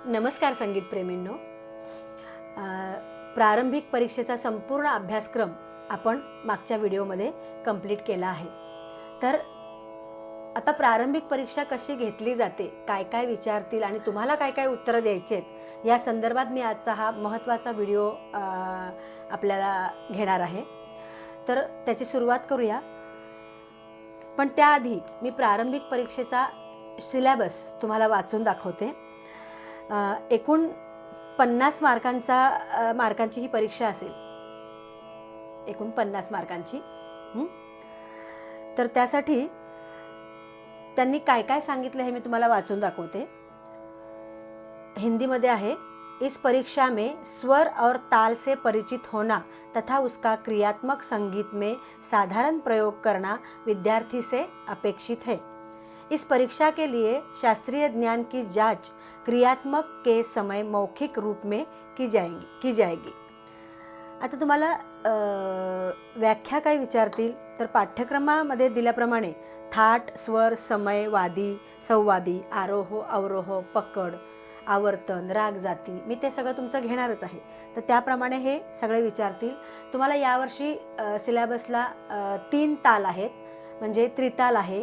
नमस्कार संगीतप्रेमींनो. प्रारंभिक परीक्षेचा संपूर्ण अभ्यासक्रम आपण मागच्या व्हिडिओमध्ये कंप्लीट केला आहे. तर आता प्रारंभिक परीक्षा कशी घेतली जाते, काय काय विचारतील आणि तुम्हाला काय काय उत्तरं द्यायची आहेत या संदर्भात मी आजचा हा महत्त्वाचा व्हिडिओ आपल्याला घेणार आहे. तर त्याची सुरुवात करूया. पण त्याआधी मी प्रारंभिक परीक्षेचा सिलेबस तुम्हाला वाचून दाखवते. एकूण 50 मार्कांची ही परीक्षा असेल. एकूण 50 मार्कांची. तर त्यासाठी त्यांनी काय काय सांगितलं हे मी तुम्हाला वाचून दाखवते. हिंदीमध्ये आहे, इस परीक्षा में स्वर और ताल से परिचित होना तथा उसका क्रियात्मक संगीत में साधारण प्रयोग करना विद्यार्थी से अपेक्षित है. इस परीक्षा के लिए शास्त्रीय ज्ञान की जांच क्रियात्मक के समय मौखिक रूप में की जाएगी. आता तुम्हाला व्याख्या काय विचारतील तर पाठ्यक्रमामध्ये दिल्याप्रमाणे थाट, स्वर, समय, वादी, संवादी, आरोह, अवरोह, पकड, आवर्तन, राग, जाती, मी ते सगळं तुमचं घेणारच आहे. तर त्याप्रमाणे हे सगळे विचारतील. तुम्हाला यावर्षी सिलेबसला 3 ताल आहेत, म्हणजे त्रिताल आहे,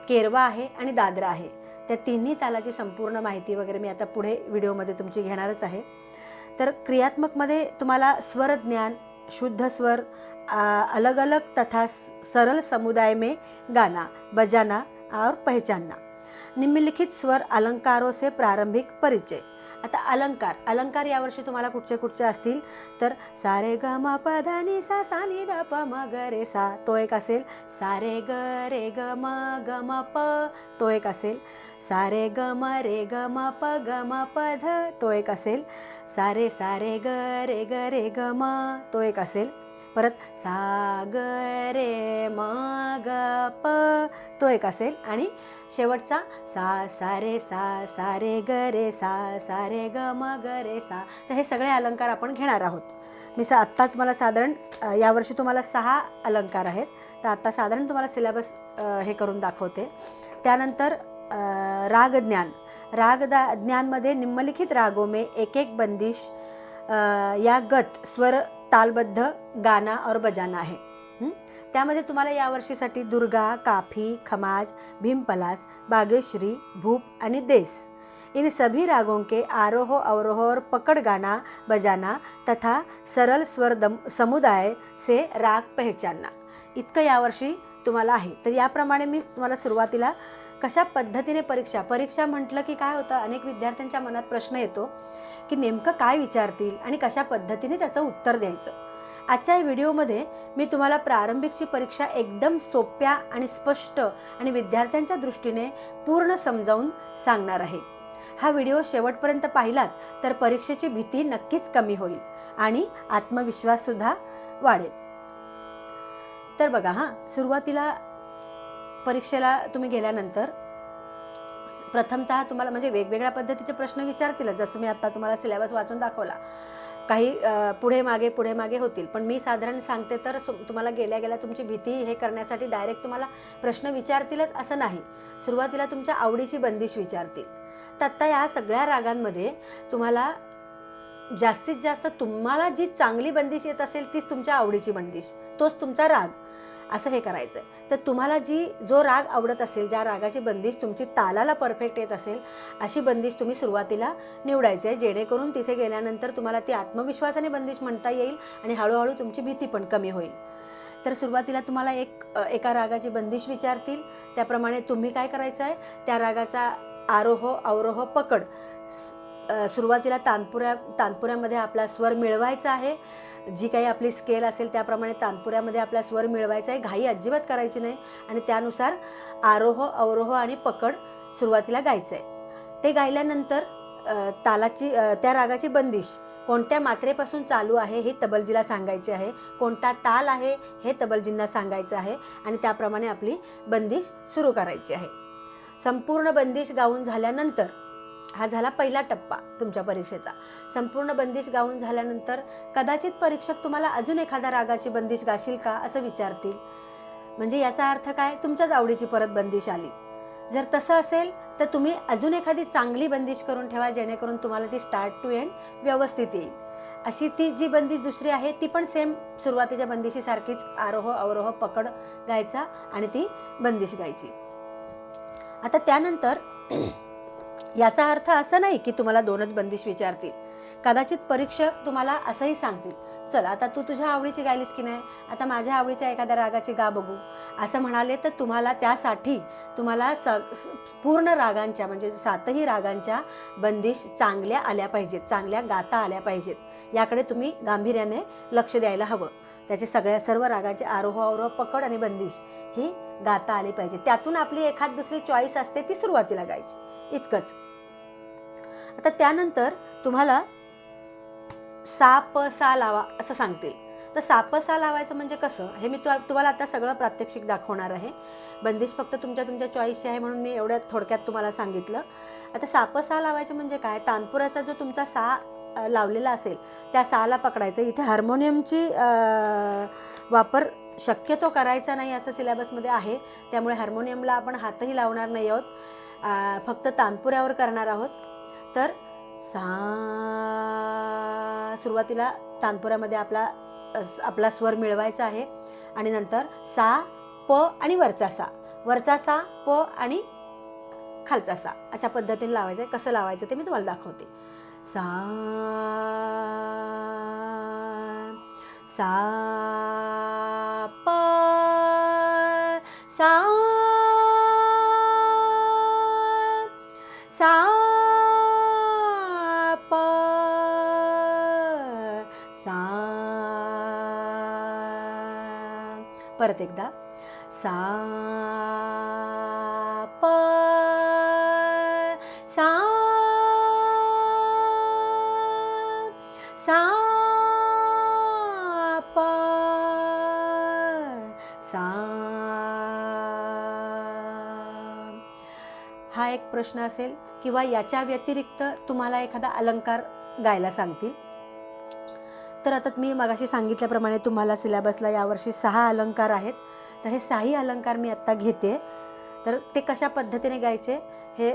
केरवा आहे आणि दादरा आहे. त्या तिन्ही तालाची संपूर्ण माहिती वगैरे मी आता पुढे व्हिडिओमध्ये तुमची घेणारच आहे. तर क्रियात्मकमध्ये तुम्हाला स्वर ज्ञान, शुद्ध स्वर, अलग अलग तथा सरल समुदाय में गाना, बजाना और पहचानना, निम्नलिखित स्वर अलंकारों से प्रारंभिक परिचय. आता अलंकार यावर्षी तुम्हाला कुठचे असतील तर सारे ग म प ध नि सा सा नि ध प म ग रे सा तो एक असेल. सारे ग रे ग म प तो एक असेल. सारे ग म रे ग म प ध तो एक असेल. सारे ग रे ग म तो एक असेल. परत सा ग रे म ग प तो एक असेल. आणि शेवटचा सा रे ग रे सा रे ग म ग रे सा. तर हे सगळे अलंकार आपण घेणार आहोत. मी आत्ता तुम्हाला साधारण यावर्षी तुम्हाला 6 अलंकार आहेत. तर आत्ता साधारण तुम्हाला सिलेबस हे करून दाखवते. त्यानंतर ज्ञानमध्ये निम्नलिखित रागों में एक एक बंदिश या गत, स्वर, तालबद्ध, गाना और बजाना आहे. त्यामध्ये तुम्हाला यावर्षीसाठी दुर्गा, काफी, खमाज, भीमपलास, बागेश्री, भूप आणि देस, इन सभी रागों के आरोह, अवरोह और पकड़, गाना, बजाना तथा सरल स्वर समुदाय से राग पहचानना, इतकं यावर्षी तुम्हाला आहे. तर याप्रमाणे मी तुम्हाला सुरुवातीला कशा पद्धतीने परीक्षा म्हटलं की काय होतं, अनेक विद्यार्थ्यांच्या मनात प्रश्न येतो की नेमकं काय विचारतील आणि कशा पद्धतीने त्याचं उत्तर द्यायचं. आजच्या व्हिडिओमध्ये मी तुम्हाला प्रारंभिकची परीक्षा एकदम सोप्या आणि स्पष्ट आणि विद्यार्थ्यांच्या दृष्टीने पूर्ण समजावून सांगणार आहे. हा व्हिडिओ शेवटपर्यंत पाहिलात तर परीक्षेची भीती नक्कीच कमी होईल आणि आत्मविश्वाससुद्धा वाढेल. तर बघा, सुरुवातीला परीक्षेला तुम्ही गेल्यानंतर प्रथमतः तुम्हाला म्हणजे वेगवेगळ्या पद्धतीचे प्रश्न विचारतीलच. जसं मी आता तुम्हाला सिलेबस वाचून दाखवला, काही पुढे मागे होतील. पण मी साधारण सांगते तर तुम्हाला गेल्या तुमची भीती हे करण्यासाठी डायरेक्ट तुम्हाला प्रश्न विचारतीलच असं नाही. सुरुवातीला तुमच्या आवडीची बंदिश विचारतील. तर आत्ता या सगळ्या रागांमध्ये तुम्हाला जास्तीत जास्त तुम्हाला जी चांगली बंदिश येत असेल तीच तुमच्या आवडीची बंदिश, तोच तुमचा राग, असं हे करायचं आहे. तर तुम्हाला जो राग आवडत असेल, ज्या रागाची बंदिश तुमची तालाला परफेक्ट येत असेल, अशी बंदिश तुम्ही सुरुवातीला निवडायची आहे, जेणेकरून तिथे गेल्यानंतर तुम्हाला ती आत्मविश्वासाने बंदिश म्हणता येईल आणि हळूहळू तुमची भीती पण कमी होईल. तर सुरुवातीला तुम्हाला एका रागाची बंदिश विचारतील. त्याप्रमाणे तुम्ही काय करायचं आहे, त्या रागाचा आरोह, अवरोह, पकड, सुरुवातीला तानपुऱ्यामध्ये आपला स्वर मिळवायचा आहे. जी काही आपली स्केल असेल त्याप्रमाणे तानपुऱ्यामध्ये आपला स्वर मिळवायचा आहे. घाई अजिबात करायची नाही आणि त्यानुसार आरोह, अवरोह आणि पकड सुरुवातीला गायचं आहे. ते गायल्यानंतर त्या रागाची बंदिश कोणत्या मात्रेपासून चालू आहे हे तबलजीला सांगायचे आहे, कोणता ताल आहे हे तबलजींना सांगायचं आहे आणि त्याप्रमाणे आपली बंदिश सुरू करायची आहे. संपूर्ण बंदिश गाऊन झाल्यानंतर, हा झाला पहिला टप्पा तुमच्या परीक्षेचा. संपूर्ण बंदिश गाऊन झाल्यानंतर कदाचित परीक्षक तुम्हाला अजून एखाद्या रागाची बंदिश गाशील का असं विचारतील. म्हणजे याचा अर्थ काय, तुमच्याच आवडीची परत बंदिश आली. जर तसं असेल तर तुम्ही अजून एखादी चांगली बंदिश करून ठेवा, जेणेकरून तुम्हाला ती स्टार्ट टू एंड व्यवस्थित येईल. अशी ती जी बंदिश दुसरी आहे ती पण सेम सुरुवातीच्या बंदिशीसारखीच आरोह अवरोह पकड गायचा आणि ती बंदिश गायची. आता त्यानंतर याचा अर्थ असा नाही की तुम्हाला 2च बंदिश विचारतील. कदाचित परीक्षक तुम्हाला असंही सांगतील, चल आता तू तुझ्या आवडीची गायलीस की नाही, आता माझ्या आवडीच्या एखाद्या रागाची गा बघू, असं म्हणाले तर तुम्हाला त्यासाठी तुम्हाला पूर्ण रागांच्या म्हणजे 7ही रागांच्या बंदिश चांगल्या आल्या पाहिजेत, चांगल्या गाता आल्या पाहिजेत. याकडे तुम्ही गांभीर्याने लक्ष द्यायला हवं. त्याचे सर्व रागाचे आरोह अवरोह पकड आणि बंदिश ही गाता आली पाहिजे. त्यातून आपली एखाद दुसरी चॉईस असते ती सुरुवातीला गायची, इतकंच. आता त्यानंतर तुम्हाला सा प सा लावा असं सांगतील. तर सा प सा लावायचं म्हणजे कसं हे मी तुम्हाला आता सगळं प्रात्यक्षिक दाखवणार आहे. बंदिश फक्त तुमच्या चॉईसची आहे म्हणून मी एवढ्या थोडक्यात तुम्हाला सांगितलं. आता सा प सा लावायचं म्हणजे काय, तानपुराचा जो तुमचा सा लावलेला असेल त्या साला पकडायचं. इथे हार्मोनियमची वापर शक्यतो करायचा नाही असं सिलेबसमध्ये आहे, त्यामुळे हार्मोनियमला आपण हातही लावणार नाही आहोत, फक्त तानपुऱ्यावर करणार आहोत. तर सा सुरुवातीला तानपुऱ्यामध्ये आपला स्वर मिळवायचा आहे आणि नंतर सा प आणि वरचा सा प आणि खालचा सा अशा पद्धतीने लावायचं आहे. कसं लावायचं ते मी तुम्हाला दाखवते. सा प सा प सा. परत एकदा सा प सा प सा. हा एक प्रश्न असेल किंवा याच्या व्यतिरिक्त तुम्हाला एखादा अलंकार गायला सांगतील. तर आता मी मगाशी सांगितल्याप्रमाणे तुम्हाला सिलेबसला यावर्षी 6 अलंकार आहेत. तर हे 6ही अलंकार मी आत्ता घेते. तर ते कशा पद्धतीने गायचे हे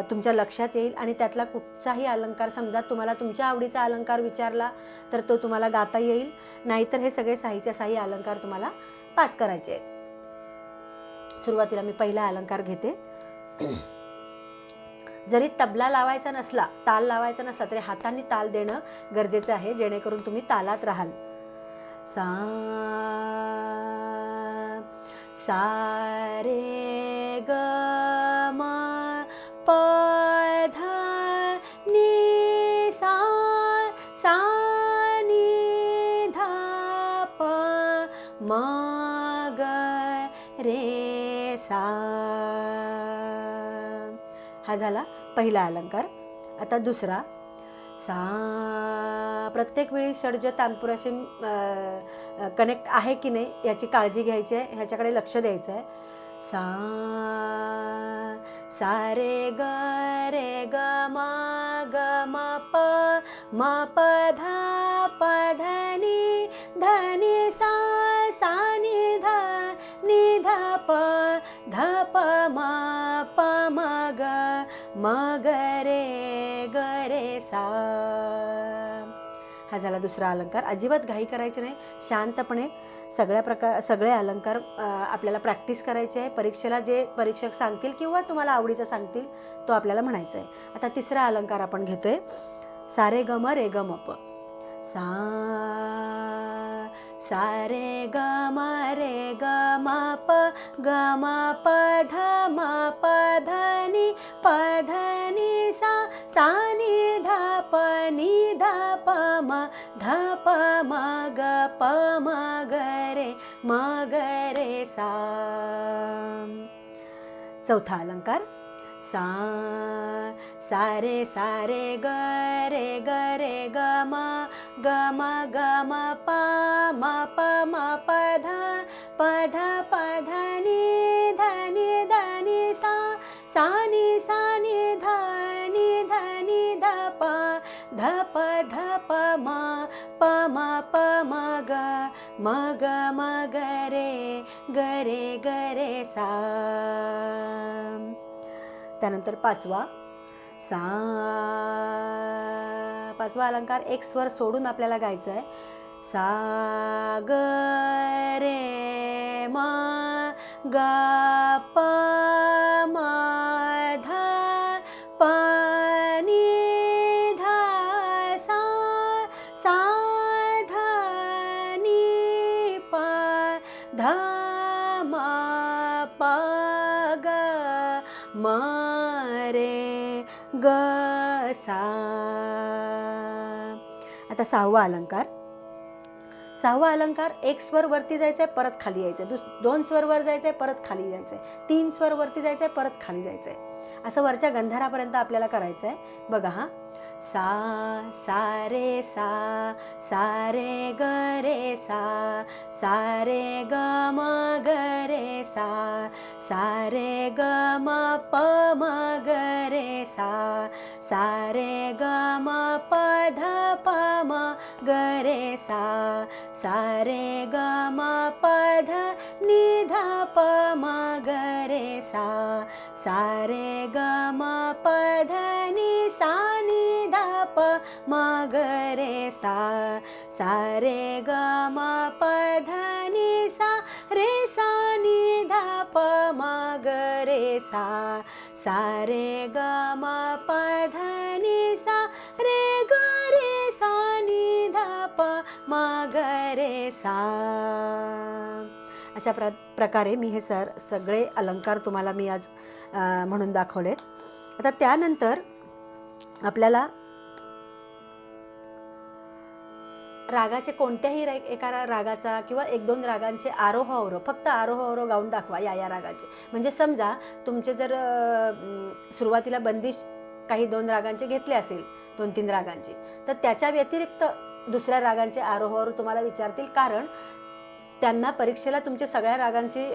तुमच्या लक्षात येईल आणि त्यातला कुठचाही अलंकार समजा तुम्हाला तुमच्या आवडीचा अलंकार विचारला तर तो तुम्हाला गाता येईल, नाहीतर हे सगळे 6च्या 6 अलंकार तुम्हाला पाठ करायचे आहेत. सुरुवातीला मी पहिला अलंकार घेते. जरी तबला लावायचा नसला, ताल लावायचा नसला तरी हातांनी ताल देणं गरजेचं आहे, जेणेकरून तुम्ही तालात राहाल. सा सा रे ग म प ध नि सा सा नि ध प म ग रे सा. हा झाला पहिला अलंकार. आता दुसरा सा. प्रत्येक वेळी षड्ज तानपुराशी कनेक्ट आहे की नाही याची काळजी घ्यायची आहे, ह्याच्याकडे लक्ष द्यायचं आहे. सा सा रे ग म प ध नि सा सा नि ध प म ग रे सा. हा झाला दुसरा अलंकार. अजिबात घाई करायची नाही, शांतपणे सगळे अलंकार आपल्याला प्रॅक्टिस करायचे आहे. परीक्षेला जे परीक्षक सांगतील किंवा तुम्हाला आवडीचं सांगतील तो आपल्याला म्हणायचा आहे. आता तिसरा अलंकार आपण घेतोय. सा रे ग म प. सा सा रे ग म प ध नि सा सा नि ध प म ग रे सा. चौथा अलंकार. सा सा रे ग म प ध नि सा सा नि ध प म ग रे सा. त्यानंतर पाचवा पाचवा अलंकार एक स्वर सोडून आपल्याला गायचा आहे. सा ग रे म ग प म ध प नि ध सा सा ध नि प ध म प ग म रे ग सा. आता सहावा अलंकार एक स्वर वरती जायचं आहे, परत खाली यायचं आहे, दोन स्वर वर जायचं आहे, परत खाली जायचं आहे, तीन स्वर वरती जायचं आहे, परत खाली जायचं आहे. असं वरच्या गंधारापर्यंत आपल्याला करायचं आहे. बघा हा. सा सा रे सा सा रे ग रे सा सा रे ग म ग रे सा सा रे ग म प म ग रे सा सा रे ग म प ध प म ग रे सा सा रे ग म प ध नि ध प म ग रे सा सा रे ग म प ध नि सा नि ध प म ग रे सा सा रे ग म प ध नि सा रे सा नि ध प म ग रे सा सा रे ग म प ध नि सा रे ग रे सा नि ध प म ग रे सा. अशा प्रकारे मी हे सगळे अलंकार तुम्हाला मी आज म्हणून दाखवलेत. आता त्यानंतर आपल्याला रागाचे कोणत्याही एका रागाचा किंवा एक दोन रागांचे आरोह अवरोह, फक्त आरोह अवरोह गाऊन दाखवा या रागाचे. म्हणजे समजा तुमचे जर सुरुवातीला बंदिश काही 2 रागांचे घेतले असेल, 2-3 रागांचे, तर त्याच्या व्यतिरिक्त दुसऱ्या रागांचे आरोह अवरोह तुम्हाला विचारतील, कारण त्यांना परीक्षेला तुमच्या सगळ्या रागांची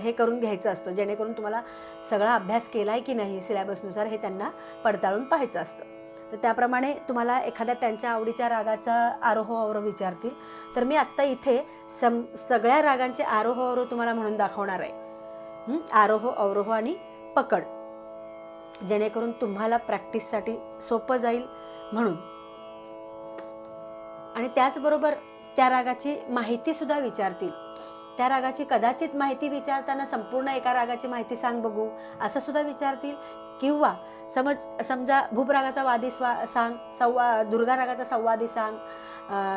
हे करून घ्यायचं असतं, जेणेकरून तुम्हाला सगळा अभ्यास केला आहे की नाही सिलेबसनुसार हे त्यांना पडताळून पाहायचं असतं. तर त्याप्रमाणे तुम्हाला एखाद्या त्यांच्या आवडीच्या रागाचा आरोह अवरोह विचारतील. तर मी आत्ता इथे सगळ्या रागांचे आरोह अवरोह तुम्हाला म्हणून दाखवणार आहे. आरोह अवरोह आणि पकड, जेणेकरून तुम्हाला प्रॅक्टिससाठी सोपं जाईल म्हणून. आणि त्याचबरोबर त्या रागाची माहितीसुद्धा विचारतील. त्या रागाची कदाचित माहिती विचारताना संपूर्ण एका रागाची माहिती सांग बघू असं सुद्धा विचारतील, किंवा समजा भूप रागाचा वादी सांग, दुर्गा रागाचा संवादी सांग,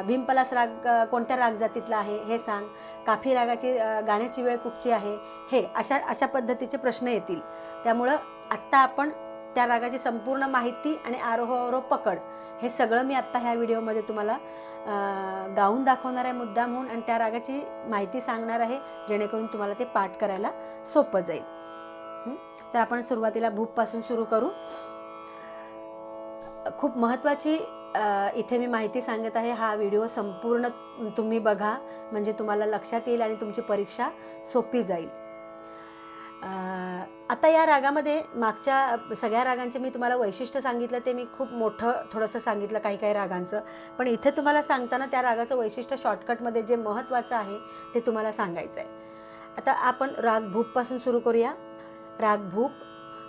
भीमपलास राग कोणत्या राग जातीतला आहे हे सांग, काफी रागाची गाण्याची वेळ कुठची आहे, हे अशा पद्धतीचे प्रश्न येतील. त्यामुळं आत्ता आपण त्या रागाची संपूर्ण माहिती आणि आरोह अवरोह पकड हे सगळं मी आत्ता ह्या व्हिडिओमध्ये तुम्हाला गाऊन दाखवणार आहे मुद्दाम म्हणून, आणि त्या रागाची माहिती सांगणार आहे, जेणेकरून तुम्हाला ते पाठ करायला सोपं जाईल. तर आपण सुरुवातीला भूपपासून सुरू करू. खूप महत्त्वाची इथे मी माहिती सांगत आहे. हा व्हिडिओ संपूर्ण तुम्ही बघा, म्हणजे तुम्हाला लक्षात येईल आणि तुमची परीक्षा सोपी जाईल. आता या रागामध्ये मागच्या सगळ्या रागांचे मी तुम्हाला वैशिष्ट्य सांगितलं, ते मी खूप मोठं थोडंसं सांगितलं काही रागांचं, पण इथे तुम्हाला सांगताना त्या रागाचं वैशिष्ट्य शॉर्टकटमध्ये जे महत्त्वाचं आहे ते तुम्हाला सांगायचं आहे. आता आपण राग भूपपासून सुरू करूया. राग भूप,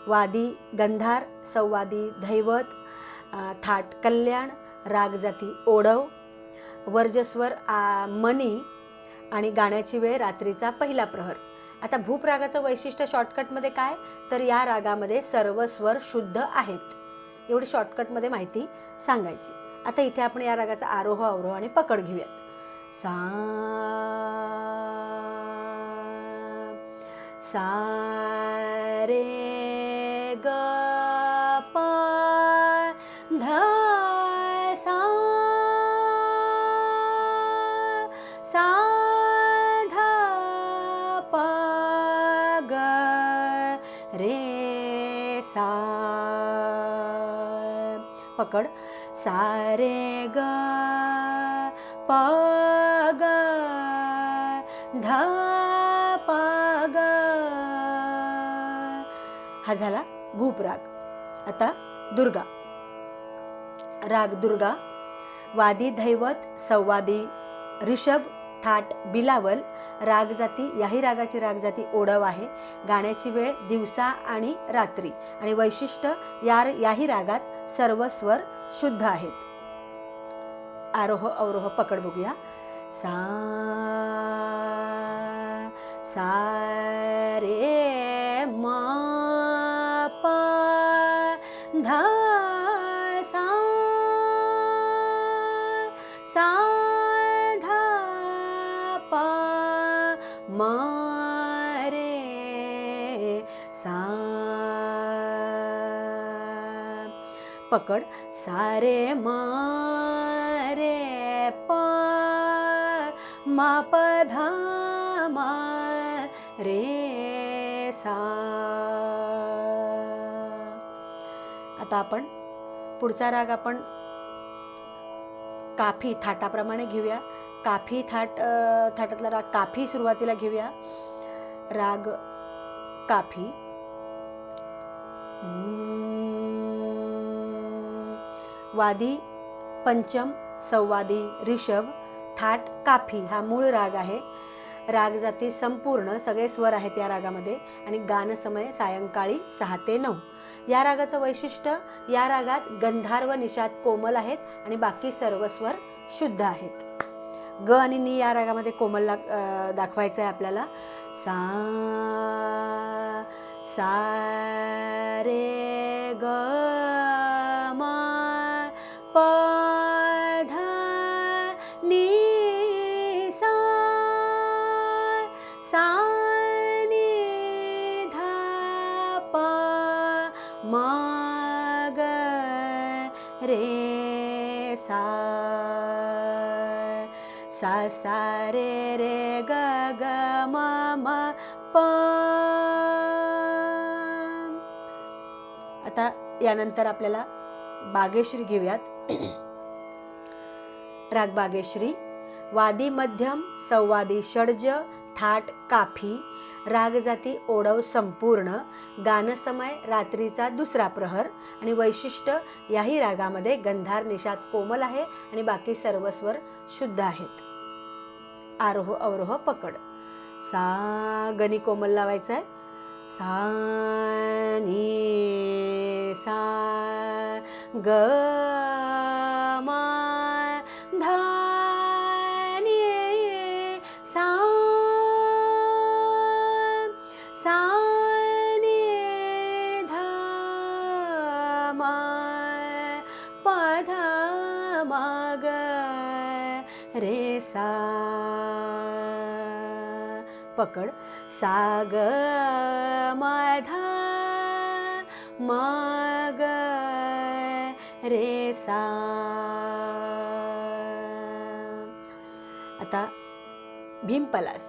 वादी गंधार, संवादी धैवत, थाट कल्याण, राग जाती ओढव, वर्जस्वर मनी आणि गाण्याची वेळ रात्रीचा पहिला प्रहर. आता भूप रागाचं वैशिष्ट्य शॉर्टकटमध्ये काय, तर या रागामध्ये सर्व स्वर शुद्ध आहेत, एवढी शॉर्टकटमध्ये माहिती सांगायची. आता इथे आपण या रागाचा आरोह अवरोह आणि पकड घेऊयात. सा सा रे ग प ध सा सा ध प ग रे सा. पकड सा रे ग प ग ध प ग. हा झाला भूप राग. आता दुर्गा. राग दुर्गा, वादी धैवत, संवादी ऋषभ, थाट बिलावल. राग जाती, याही रागाची राग जाती ओडव आहे. गाण्याची वेळ दिवसा आणि रात्री. आणि वैशिष्ट्य याही रागात सर्व स्वर शुद्ध आहेत. आरोह अवरोह पकड बघूया. सा सा रे म प ध सा सा ध प म रे सा. पकड. सा रे म रे प म प ध म रे सा. आता आपण पुढचा राग आपण काफी थाटाप्रमाणे घेऊया. काफी थाटातला राग काफी सुरुवातीला घेऊया. राग काफी. वादी पंचम, संवादी ऋषभ, थाट काफी हा मूळ राग आहे. राग जाती संपूर्ण, सगळे स्वर आहेत या रागामध्ये. आणि गान समय सायंकाळी 6 ते 9. या रागाचं वैशिष्ट्य, या रागात गंधार व निषाद कोमल आहेत आणि बाकी सर्व स्वर शुद्ध आहेत. ग आणि नी या रागामध्ये कोमल दाखवायचं आहे आपल्याला. सा सा रे ग म प ध नी सा सा नी ध प म ग रे सा. सा सा रे रे ग ग म म प. आता यानंतर आपल्याला बागेश्री घेऊयात. राग बागेश्री. वादी मध्यम, संवादी षड्ज, थाट काफी. राग जाती ओडव संपूर्ण. गान समय रात्रीचा दुसरा प्रहर. आणि वैशिष्ट्य, याही रागामध्ये गंधार निषाद कोमल आहे आणि बाकी सर्व स्वर शुद्ध आहेत. आरोह अवरोह पकड. सा गनी कोमल लावायचं आहे. सा नी सा ग म ध नी सा सा नी ध म प ध म ग रे सा. पकड. सा ग म ध म ग रे सा. आता भीमपलास.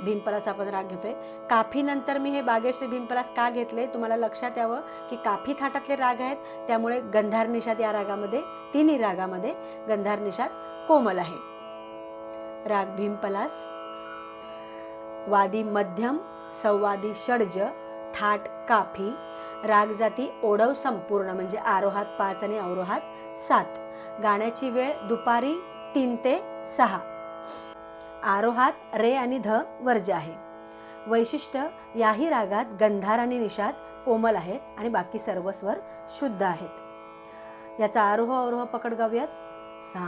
भीमपलास आपण राग घेतोय. काफी नंतर मी हे बागेश्री भीमपलास का घेतले तुम्हाला लक्षात यावं की काफी थाटातले राग आहेत, त्यामुळे गंधार निषाद या रागामध्ये, तिन्ही रागामध्ये गंधार निषाद कोमल आहे. राग भीमपलास. वादी मध्यम, संवादी षड्ज, थाट काफी. राग जाती ओडव संपूर्ण म्हणजे आरोहात 5 आणि अवरोहात 7. गाण्याची वेळ दुपारी 3 ते 6. आरोहात रे आणि ध वर्ज्य आहे. वैशिष्ट्य, याही रागात गंधार आणि निषाद कोमल आहेत आणि बाकी सर्व स्वर शुद्ध आहेत. याचा आरोह अवरोह पकड गाऊयात. सा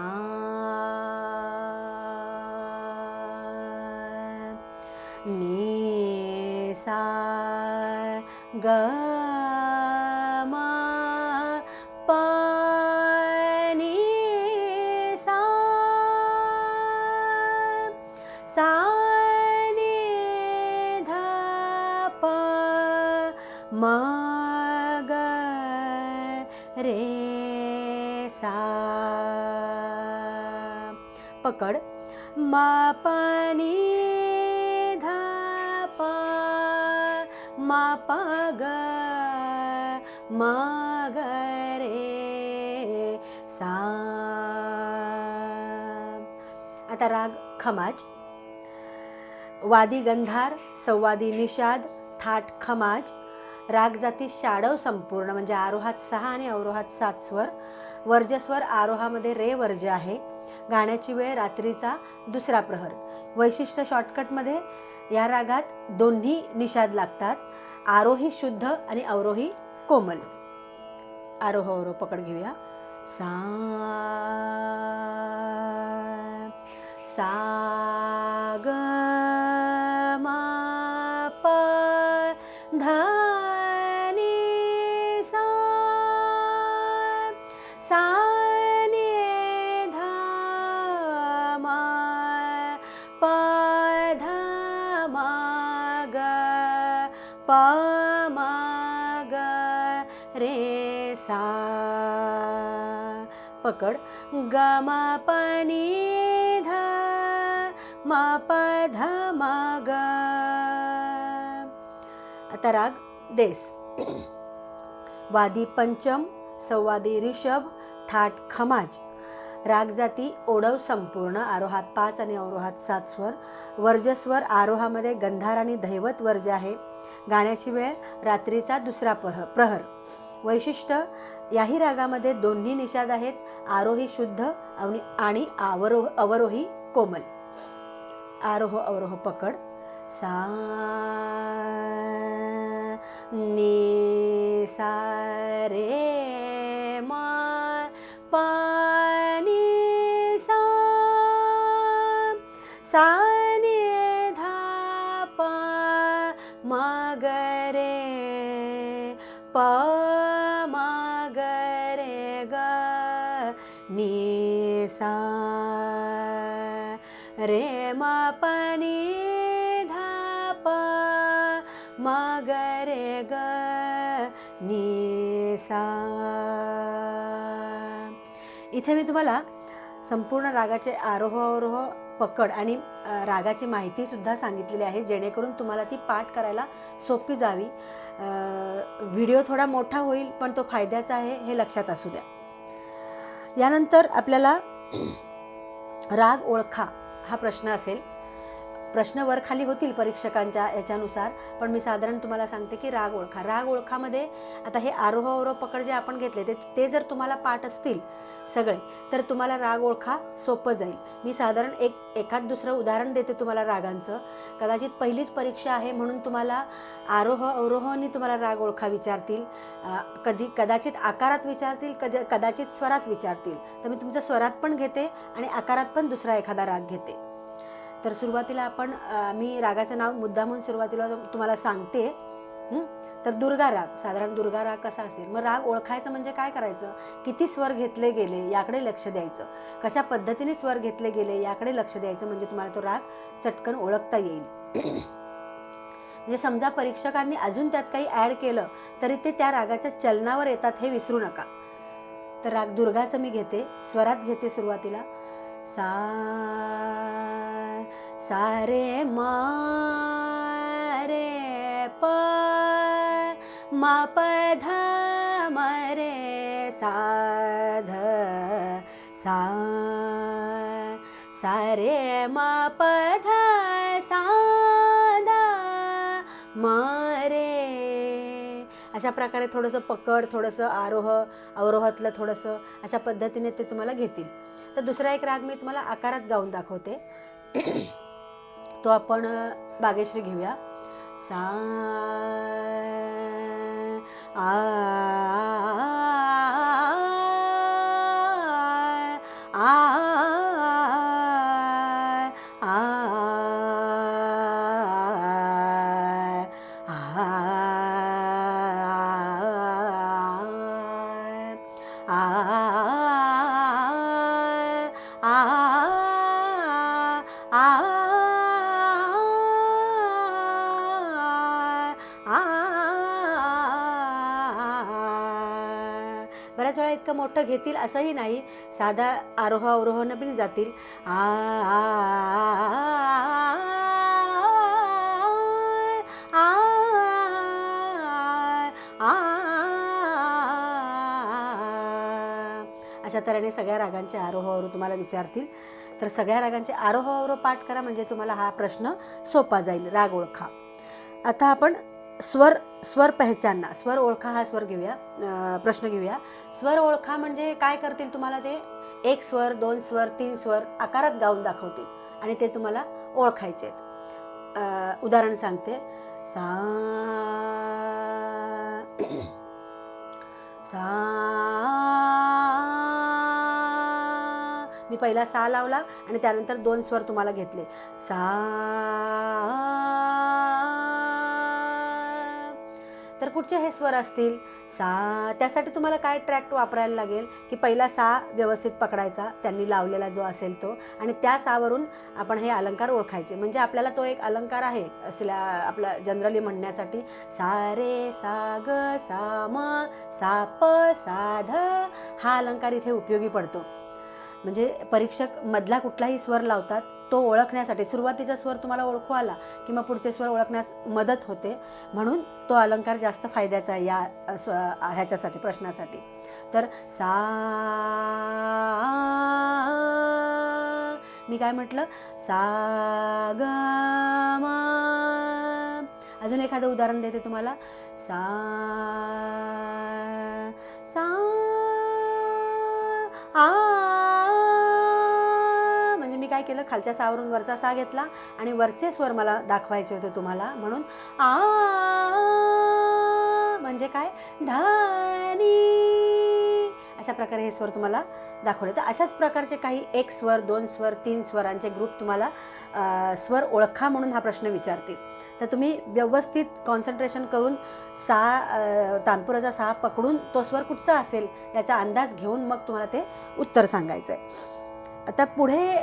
नी सा ग म प नी सा सा नी ध प म ग रे सा. पकड. म प नी ध प म प ग म ग रे सा. आता राग खमाज. वादी गंधार, संवादी निषाद, थाट खमाज. राग जाती षाडव संपूर्ण म्हणजे आरोहात 6 आणि अवरोहात 7 स्वर. वर्जस्वर आरोहामध्ये रे वर्ज आहे. गाण्याची वेळ रात्रीचा दुसरा प्रहर. वैशिष्ट्य शॉर्टकटमध्ये या रागात दोन्ही निषाद लागतात. आरोही शुद्ध आणि अवरोही कोमल. आरोह अवरोह पकड घेऊया. सा सा ग मा प ध नि सा सा नि ध म प ध म ग प म ग रे सा. पकड. ग म प नि ध म प ध म ग. आता राग देस. वादी पंचम, संवादी ऋषभ, थाट खमाज. राग जाती ओढव संपूर्ण आरोहात 5 आणि अवरोहात 7 स्वर. वर्जस्वर आरोहामध्ये गंधार आणि दैवत वर्ज आहे. गाण्याची वेळ रात्रीचा दुसरा प्रहर. वैशिष्ट्य याही रागामध्ये दोन्ही निषाद आहेत. आरोही शुद्ध आणि अवरोही कोमल. आरोह अवरोह पकड. सा नि सा रे म प नि सा सा नि ध प म ग रे प म ग रे ग नि सा रे म प नि ध प म ग रे ग नि सा. इथे मी तुम्हाला संपूर्ण रागाचे आरोह अवरोह पकड आणि रागाची माहिती सुद्धा सांगितलेली आहे जेणेकरून तुम्हाला ती पाठ करायला सोपी जावी. व्हिडिओ थोडा मोठा होईल पण तो फायद्याचा आहे हे लक्षात असू द्या. यानंतर आपल्याला राग ओळखा हा प्रश्न असेल. प्रश्न वर खाली होतील परीक्षकांच्या याच्यानुसार, पण मी साधारण तुम्हाला सांगते की राग ओळखा. राग ओळखामध्ये आता हे आरोह अवरोह पकड जे आपण घेतले ते जर तुम्हाला पाठ असतील सगळे तर तुम्हाला राग ओळखा सोपं जाईल. मी साधारण एखाद दुसरं उदाहरण देते तुम्हाला रागांचं. कदाचित पहिलीच परीक्षा आहे म्हणून तुम्हाला आरोह अवरोहाने तुम्हाला राग ओळखा विचारतील. कदाचित आकारात विचारतील, कदाचित स्वरात विचारतील. तर मी तुमच्या स्वरात पण घेते आणि आकारात पण दुसरा एखादा राग घेते. तर सुरुवातीला आपण मी रागाचं नाव मुद्दा म्हणून सुरुवातीला तुम्हाला सांगते. तर दुर्गा राग. साधारण दुर्गा राग कसा असेल. मग राग ओळखायचं म्हणजे काय करायचं, किती स्वर घेतले गेले याकडे लक्ष द्यायचं, कशा पद्धतीने स्वर घेतले गेले याकडे लक्ष द्यायचं म्हणजे तुम्हाला तो राग चटकन ओळखता येईल. म्हणजे समजा परीक्षकांनी अजून त्यात काही ॲड केलं तरी ते त्या रागाच्या चलनावर येतात हे विसरू नका. तर राग दुर्गाचं मी घेते, स्वरात घेते सुरुवातीला. सा सा रे म रे प म प ध म रे सा ध सा सा रे म प ध सा ध म रे. अशा प्रकारे थोडंसं पकड, थोडंसं आरोह अवरोहातलं थोडंसं अशा पद्धतीने ते तुम्हाला घेतील. तर दुसरा एक राग मी तुम्हाला आकारात गाऊन दाखवते. तो आपण बागेश्री घेऊया. सा आ बऱ्याच वेळा इतकं मोठं घेतील असंही नाही, साधा आरोह अवरोहनं पण जातील. अशा तऱ्हेने सगळ्या रागांचे आरोह अवरोह तुम्हाला विचारतील. तर सगळ्या रागांचे आरोह अवरोह पाठ करा म्हणजे तुम्हाला हा प्रश्न सोपा जाईल. राग ओळखा. आता आपण स्वर स्वर पहचानना, स्वर ओळखा हा स्वर घेऊया, प्रश्न घेऊया. स्वर ओळखा म्हणजे काय करतील तुम्हाला ते? एक स्वर, दोन स्वर, तीन स्वर आकारात गाऊन दाखवतील आणि ते तुम्हाला ओळखायचे आहेत. उदाहरण सांगते. सा सा, मी पहिला सा लावला आणि त्यानंतर दोन स्वर तुम्हाला घेतले. सा, तर कुठचे हे स्वर असतील? सा. त्यासाठी तुम्हाला काय ट्रॅक्ट वापरायला लागेल की पहिला सा व्यवस्थित पकडायचा, त्यांनी लावलेला जो असेल तो, आणि त्या सावरून आपण हे अलंकार ओळखायचे. म्हणजे आपल्याला तो एक अलंकार आहे असल्या आपला जनरली म्हणण्यासाठी. सा रे सा ग सा म सा प सा ध हा अलंकार इथे उपयोगी पडतो. म्हणजे परीक्षक मधला कुठलाही स्वर लावतात तो ओळखण्यासाठी, सुरुवातीचा स्वर तुम्हाला ओळखू आला की मग पुढचे स्वर ओळखण्यास मदत होते, म्हणून तो अलंकार जास्त फायद्याचा आहे या ह्याच्यासाठी, प्रश्नासाठी. तर सा, मी काय म्हटलं? सा ग म. अजून एखादं उदाहरण देते तुम्हाला. सा सा आ, म्हणजे मी काय केलं? खालच्या सावरून वरचा सा घेतला आणि वरचे स्वर मला दाखवायचे होते तुम्हाला, म्हणून आ म्हणजे काय? धानी. अशा प्रकारे हे स्वर तुम्हाला दाखवले. तर अशाच प्रकारचे काही एक स्वर, दोन स्वर, तीन स्वरांचे ग्रुप तुम्हाला स्वर ओळखा म्हणून हा प्रश्न विचारतील. तर तुम्ही व्यवस्थित कॉन्सन्ट्रेशन करून तानपुराचा सा पकडून तो स्वर कुठचा असेल याचा अंदाज घेऊन मग तुम्हाला ते उत्तर सांगायचं आहे. आता पुढे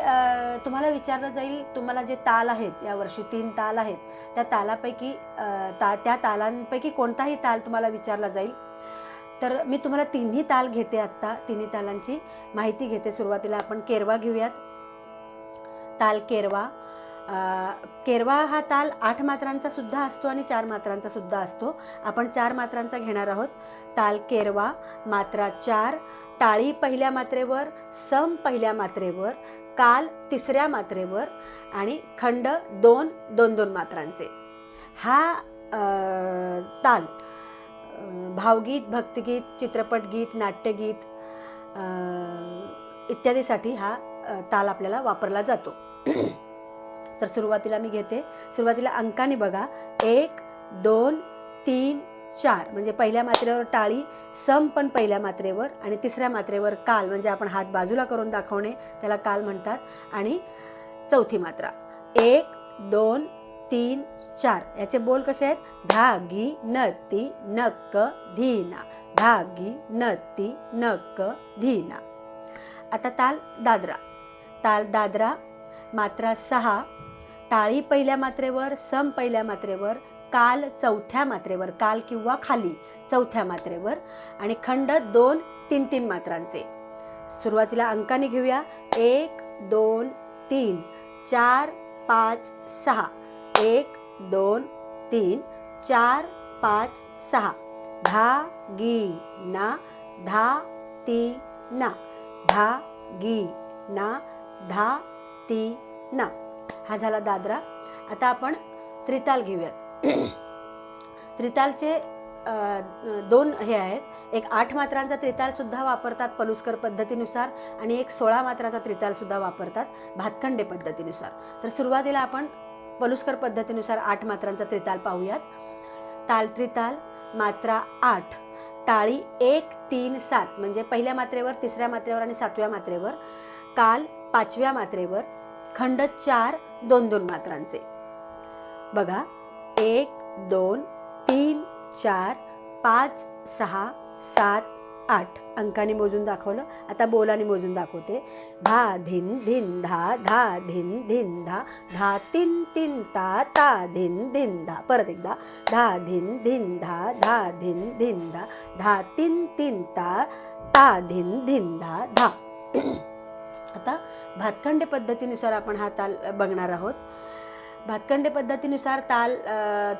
तुम्हाला विचारलं जाईल, तुम्हाला जे ताल आहेत यावर्षी 3 ताल आहेत, त्या तालापैकी त्या तालांपैकी कोणताही ताल तुम्हाला विचारला जाईल. तर मी तुम्हाला तिन्ही ताल घेते. आत्ता तिन्ही तालांची माहिती घेते. सुरुवातीला आपण केरवा घेऊयात. ताल केरवा. केरवा हा ताल 8 मात्रांचा सुद्धा असतो आणि 4 मात्रांचा सुद्धा असतो. आपण 4 मात्रांचा घेणार आहोत. ताल केरवा, मात्रा 4, टाळी पहिल्या मात्रेवर, सम पहिल्या मात्रेवर, काल तिसऱ्या मात्रेवर आणि खंड 2-2 मात्रांचे. हा ताल भावगीत, भक्तिगीत, चित्रपटगीत, नाट्यगीत इत्यादीसाठी हा ताल आपल्याला वापरला जातो. तर सुरुवातीला मी घेते. सुरुवातीला अंकाने बघा. 1, 2, 3, 4 म्हणजे पहिल्या मात्रेवर टाळी, सम पण पहिल्या मात्रेवर आणि तिसऱ्या मात्रेवर काल, म्हणजे आपण हात बाजूला करून दाखवणे त्याला काल म्हणतात, आणि चौथी मात्रा. 1, 2, 3, 4 याचे बोल कसे आहेत? धागी नती नक्क धीना, धागी नती नक्क धीना. आता ताल दादरा. ताल दादरा, मात्रा 6, टाळी पहिल्या मात्रेवर, सम पहिल्या मात्रेवर, काल चौथ्या मात्रेवर, काल किंवा खाली चौथ्या मात्रेवर आणि खंड 2-3 मात्रांचे. सुरुवातीला अंकाने घेऊया. 1, 2, 3, 4, 5, 6. 1, 2, 3, 4, 5, 6. धा गी ना, धा ती ना, धा गी ना, धा ती ना. हा झाला दादरा. आता आपण त्रिताल घेऊयात. त्रितालचे 2 हे आहेत. एक 8 मात्रांचा त्रिताल सुद्धा वापरतात पलुस्कर पद्धतीनुसार आणि एक 16 मात्राचा त्रिताल सुद्धा वापरतात भातखंडे पद्धतीनुसार. तर सुरुवातीला आपण पलुस्कर पद्धतीनुसार 8 मात्रांचा त्रिताल पाहूयात. ताल त्रिताल, मात्रा 8, टाळी 1, 3, 7 म्हणजे पहिल्या मात्रेवर, तिसऱ्या मात्रेवर आणि 7व्या मात्रेवर, काल 5व्या मात्रेवर, खंड 4-2 मात्रांचे. बघा. 1, 2, 3, 4, 5, 6, 7, 8 अंकाने मोजून दाखवलं. आता बोलाने मोजून दाखवते. धा धिन धिन धा, धा धिन धिन धा, धा तिन तिन ता, ता धिन धिन धा. परत एकदा. धा धिन धिन धा, धा धिन धिन धा, धा तिन तिन ता, ता धिन धिन धा, धा. आता भातखंडे पद्धतीनुसार आपण हा ताल बघणार आहोत. भातखंडे पद्धतीनुसार ताल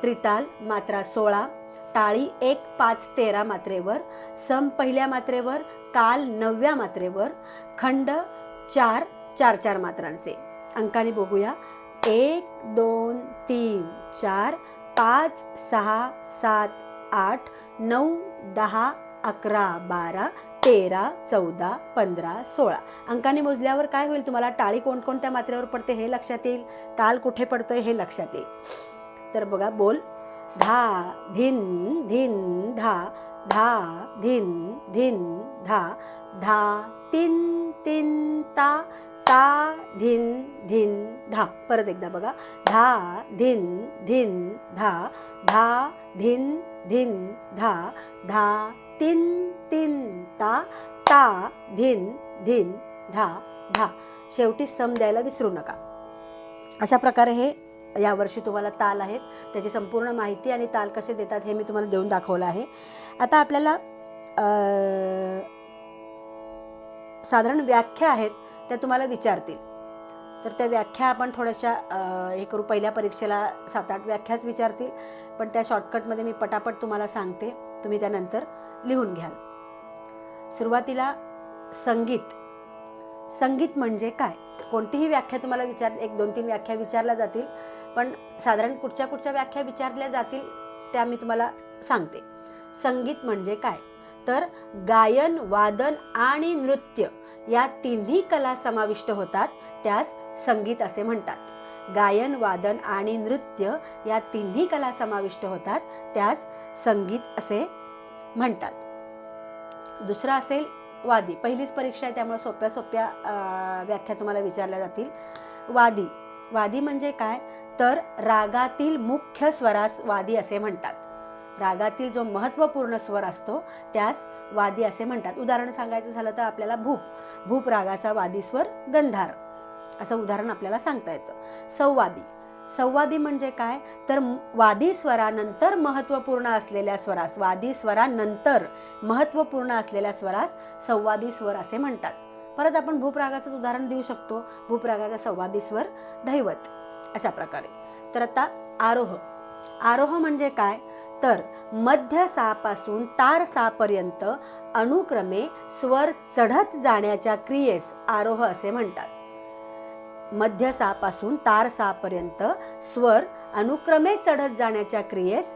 त्रिताल, मात्रा 16, टाळी 1, 5, 13 मात्रेवर, सम पहिल्या मात्रेवर, काल 9व्या मात्रेवर, खंड 4-4 मात्रांचे. अंकाने बघूया. 1, 2, 3, 4, 5, 6, 7, 8, 9, 10, 11, 12, 13, 14, 15, 16 अंकाने मोजल्यावर काय होईल? तुम्हाला टाळी कोणकोणत्या मात्रेवर पडते हे लक्षात येईल, ताल कुठे पडतोय हे लक्षात येईल. तर बघा, बोल. धा धिन धिन धा, धा धिन धिन धा, धा तिन तिन ता, ता धिन धिन धा. परत एकदा बघा. धा धिन धिन धा, धा धिन धिन धा, धा तिन तिन ता, ता धिन धिन धा धा. शेवटी सम द्यायला विसरू नका. अशा प्रकारे हे यावर्षी तुम्हाला ताल आहेत, त्याची संपूर्ण माहिती आणि ताल कसे देतात हे मी तुम्हाला देऊन दाखवलं आहे. आता आपल्याला साधारण व्याख्या आहेत त्या तुम्हाला विचारतील, तर त्या व्याख्या आपण थोड्याशा हे करू. पहिल्या परीक्षेला 7-8 व्याख्याच विचारतील, पण त्या शॉर्टकटमध्ये मी पटापट तुम्हाला सांगते, तुम्ही त्यानंतर लिहून घ्याल. सुरुवातीला संगीत. संगीत म्हणजे काय? कोणतीही व्याख्या तुम्हाला 1, 2, 3 व्याख्या विचारल्या जातील, पण साधारण कुठच्या व्याख्या विचारल्या जातील त्या मी तुम्हाला सांगते. संगीत म्हणजे काय? तर गायन, वादन आणि नृत्य या तिन्ही कला समाविष्ट होतात, त्यास संगीत असे म्हणतात. गायन, वादन आणि नृत्य या तिन्ही कला समाविष्ट होतात, त्यास संगीत असे म्हणतात. दुसरा असेल वादी. पहिलीच परीक्षा आहे त्यामुळे सोप्या व्याख्या तुम्हाला विचारल्या जातील. वादी. वादी म्हणजे काय? तर रागातील मुख्य स्वरास वादी असे म्हणतात. रागातील जो महत्त्वपूर्ण स्वर असतो त्यास वादी असे म्हणतात. उदाहरण सांगायचं झालं तर आपल्याला भूप रागाचा वादी स्वर गंधार असं उदाहरण आपल्याला सांगता येतं. संवादी. संवादी म्हणजे काय? तर वादी स्वरानंतर महत्त्वपूर्ण असलेल्या स्वरास, वादी स्वरानंतर महत्त्वपूर्ण असलेल्या स्वरास संवादी स्वर असे म्हणतात. परत आपण भूपरागाचं उदाहरण देऊ शकतो. भूपरागाचा संवादी स्वर धैवत. अशा प्रकारे. तर आता आरोह. आरोह म्हणजे काय? तर मध्य सापासून तार सापर्यंत अनुक्रमे स्वर चढत जाण्याच्या क्रियेस आरोह असे म्हणतात. मध्य सापासून तार सापर्यंत स्वर अनुक्रमे चढत जाण्याच्या क्रियेस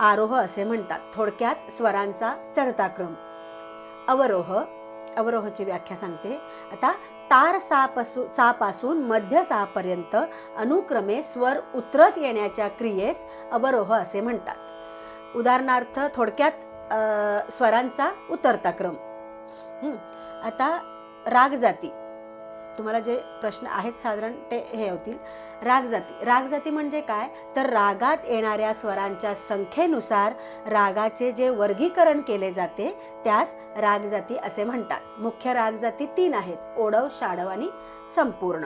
आरोह असे म्हणतात. थोडक्यात स्वरांचा चढता क्रम. अवरोह. अवरोहची व्याख्या सांगते. आता तार सापासून मध्य सापर्यंत अनुक्रमे स्वर उतरत येण्याच्या क्रियेस अवरोह असे म्हणतात. उदाहरणार्थ थोडक्यात स्वरांचा उतरता क्रम. आता रागजाती. तुम्हाला जे प्रश्न आहेत साधारण ते हे होतील. रागजाती. रागजाती म्हणजे काय? तर रागात येणाऱ्या स्वरांच्या संख्येनुसार रागाचे जे वर्गीकरण केले जाते त्यास रागजाती असे म्हणतात. मुख्य रागजाती 3 आहेत: ओढव, शाडव आणि संपूर्ण.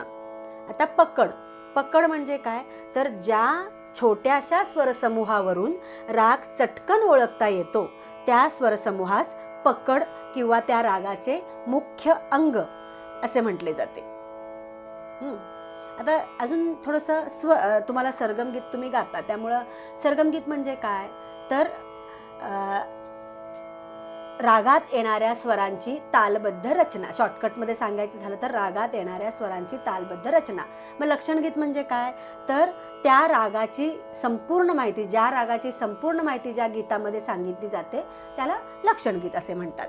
आता पकड. पकड म्हणजे काय? तर ज्या छोट्याशा स्वरसमूहावरून राग चटकन ओळखता येतो त्या स्वरसमूहास पकड किंवा त्या रागाचे मुख्य अंग असे म्हटले जाते. आता अजून थोडंसं तुम्हाला सरगमगीत तुम्ही गाता, त्यामुळं सरगमगीत म्हणजे काय? तर रागात येणाऱ्या स्वरांची तालबद्ध रचना. शॉर्टकटमध्ये सांगायचं झालं तर रागात येणाऱ्या स्वरांची तालबद्ध रचना. मग लक्षणगीत म्हणजे काय? तर त्या रागाची संपूर्ण माहिती, ज्या रागाची संपूर्ण माहिती ज्या गीतामध्ये सांगितली जाते त्याला लक्षणगीत असे म्हणतात.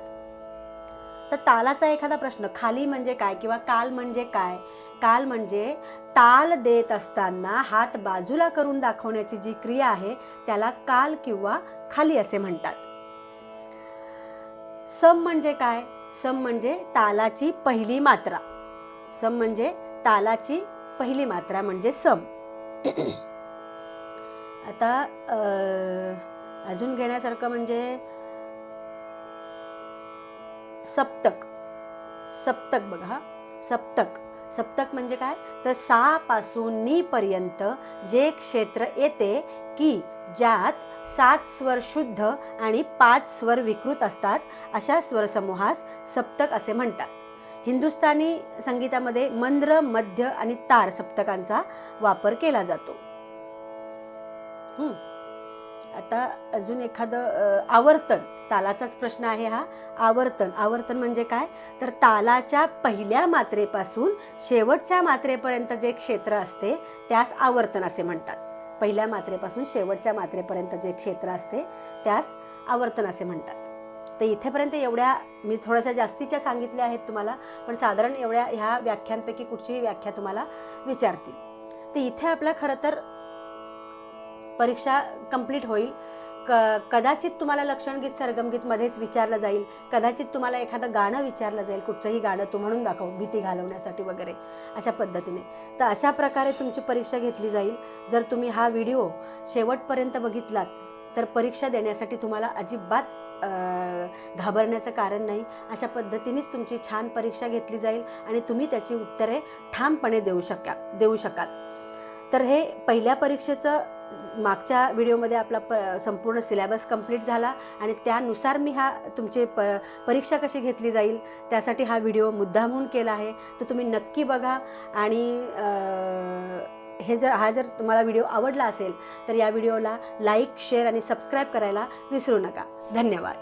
तर तालाचा एखादा प्रश्न, खाली म्हणजे काय किंवा काल म्हणजे काय? काल म्हणजे ताल देत असताना हात बाजूला करून दाखवण्याची जी क्रिया आहे त्याला काल किंवा खाली असे म्हणतात. सम म्हणजे काय? सम म्हणजे तालाची पहिली मात्रा. सम म्हणजे तालाची पहिली मात्रा म्हणजे सम. आता अजून घेण्यासारखं म्हणजे सप्तक. सप्तक बघा. सप्तक. सप्तक म्हणजे काय? तर सा पासून नी पर्यंत जे क्षेत्र येते की ज्यात 7 स्वर शुद्ध आणि 5 स्वर विकृत असतात अशा स्वरसमूहास सप्तक असे म्हणतात. हिंदुस्थानी संगीतामध्ये मंद्र, मध्य आणि तार सप्तकांचा वापर केला जातो. आता अजून एखादं आवर्तन. तालाचाच प्रश्न आहे हा. आवर्तन. आवर्तन म्हणजे काय? तर तालाच्या पहिल्या मात्रेपासून शेवटच्या मात्रेपर्यंत जे क्षेत्र असते त्यास आवर्तन असे म्हणतात. पहिल्या मात्रेपासून शेवटच्या मात्रेपर्यंत जे क्षेत्र असते त्यास आवर्तन असे म्हणतात. तर इथेपर्यंत एवढ्या मी थोड्याशा जास्तीच्या सांगितल्या आहेत तुम्हाला, पण साधारण एवढ्या ह्या व्याख्यांपैकी कुठचीही व्याख्या तुम्हाला विचारतील. तर इथे आपला खरं तर परीक्षा कंप्लीट होईल. कदाचित तुम्हाला लक्षणगीत सरगमगीत मध्येच विचारलं जाईल, कदाचित तुम्हाला एखादं गाणं विचारलं जाईल, कुठचंही गाणं तू म्हणून दाखव भीती घालवण्यासाठी वगैरे अशा पद्धतीने. तर अशा प्रकारे तुमची परीक्षा घेतली जाईल. जर तुम्ही हा व्हिडिओ शेवटपर्यंत बघितलात तर परीक्षा देण्यासाठी तुम्हाला अजिबात घाबरण्याचं कारण नाही. अशा पद्धतीनेच तुमची छान परीक्षा घेतली जाईल आणि तुम्ही त्याची उत्तरे ठामपणे देऊ शकाल. तर हे पहिल्या परीक्षेचं मागच्या व्हिडिओमध्ये आपला संपूर्ण सिलेबस कंप्लीट झाला आणि त्यानुसार मी तुमची परीक्षा कशी घेतली जाईल त्यासाठी हा व्हिडिओ मुद्दामहून केला आहे. तर तुम्ही नक्की बघा आणि जर तुम्हाला व्हिडिओ आवडला असेल तर या व्हिडिओला लाईक, शेअर आणि सबस्क्राईब करायला विसरू नका. धन्यवाद.